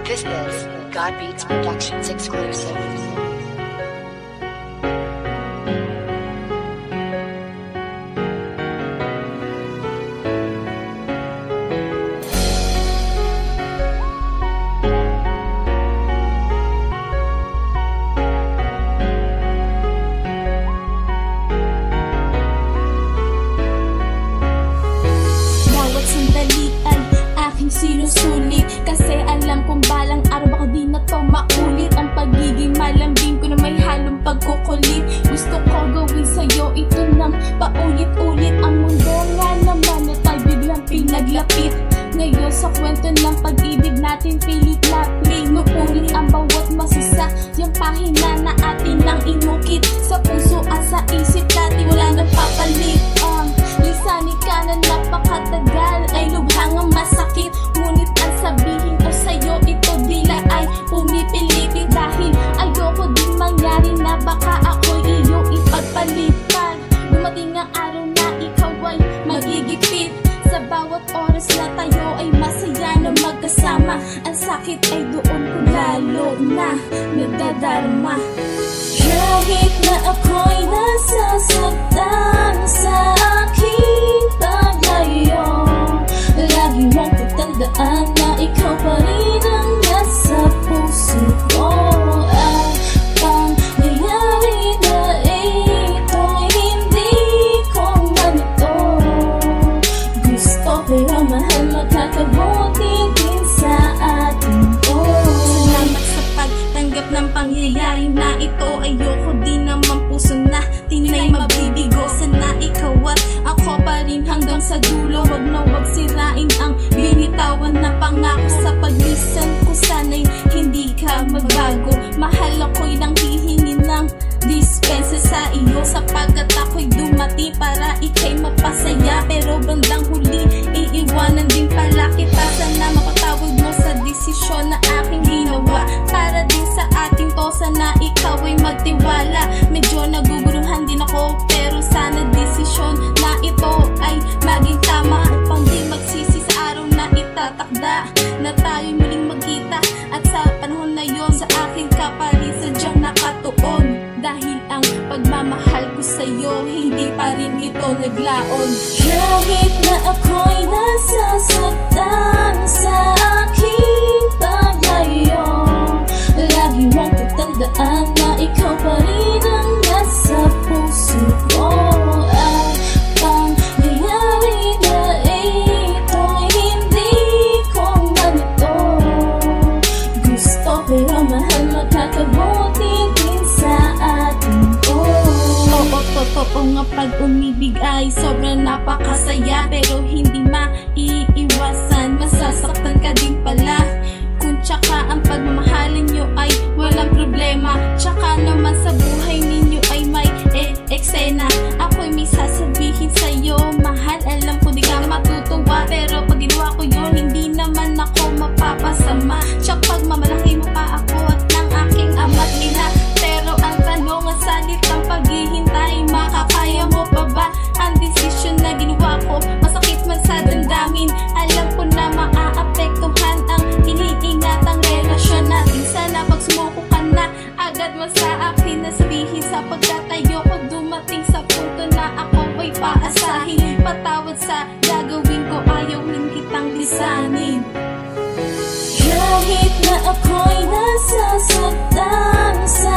This is God Beats Productions exclusive. Sinusulit kasi alam kong balang araw baka di na to maulit. Ang pagiging malambing ko na may halong pagkukulit. Gusto ko gawin sa'yo ito nang paulit-ulit. Ang mundo nga naman na tayo biglang pinaglapit. Ngayon sa kwento ng pag-ibig natin pilit-lapit. Nupulit ang bawat masisa, yung pahina na atin nang inukit. Sa puso at sa isip natin wala nang papalit. Lisanin ka na napakatagal ay lubhangang masakit. Ngunit ang sabihin ko sa'yo ito dila ay pumipilitin. Dahil ayoko din mangyari na baka ako'y iyong ipagpalitan. Dumating ang araw na ikaw ay magigipit. Sa bawat oras na tayo ay masaya na magkasama. Ang sakit ay doon ko lalo na nagdadarma. Kahit na ako'y nasasaktan sa aking paglayo, lagi mong patandaan na ikaw pa rin ang nasa puso ko. Ang pangyayari na ito hindi ko manito. Gusto pero mahal magkakabuti din sa atin ko. Salamat sa pagtanggap ng pangyayari na ito. Ayoko din naman puso na tinay mabibigo. Sana ikaw at ako pa rin hanggang sa dulo. Wag na wag sirain ang binitawan na pangako. Sa paglisan ko sana'y hindi ka magbago. Mahal ako'y nang hihingi ng dispensa sa iyo, sapagkat ako'y dumating para ika'y mapasaya. Pero bandang huli iiwanan din pala kita. Sana mapatawad mo sa desisyon na aking ginawa. Para din sa ating to, sana ikaw ay magtiwala. Medyo naguguruhan din ako, pero sana desisyon na ito ay maging tama. Upang di magsisi sa araw na itatakda na tayo'y muling magkita. At sa panahon na yon sa aking kapalit sadyang nakatuon. Dahil ang pagmamahal ko sa'yo hindi pa rin ito naglaon. Kahit na ako'y nasasaktan sa aking paglayo, lagi mong patandaan na ikaw pa rin ang nasa puso ko. Ang pangyayari na ito hindi ko manito. Gusto pero mahal magkakabuti din sa atin ko. Oo nga, pag umibig ay sobrang napakasaya. Pero hindi maiiwasan, masasaktan ka din pala. Kung tsaka ang pagmamahalin nyo ay walang problema, tsaka naman sa buhay ninyo ay may eksena. Ako'y may sasabihin sa'yo, mahal, alam ko di ka matutuwa. Pero pag ginawa ko yun, hindi naman ako mapapasama. Tsaka pagmamalaki mo pa ako at ng aking ama't ina. Pero ang tanong ang salitang paghihintay, makakaya mo pa ba ang desisyon na ginawa ko? Masakit man sa damdamin, alam ko na maaapektuhan ang iniingatang relasyon natin. Sana pag sumuko ka na, agad mo sa akin na sabihin, sapagkat ayoko dumating sa punto na ako ay paasahin. Patawad sa gagawin ko, ayaw rin kitang lisanin. Kahit na ako'y nasasaktan sa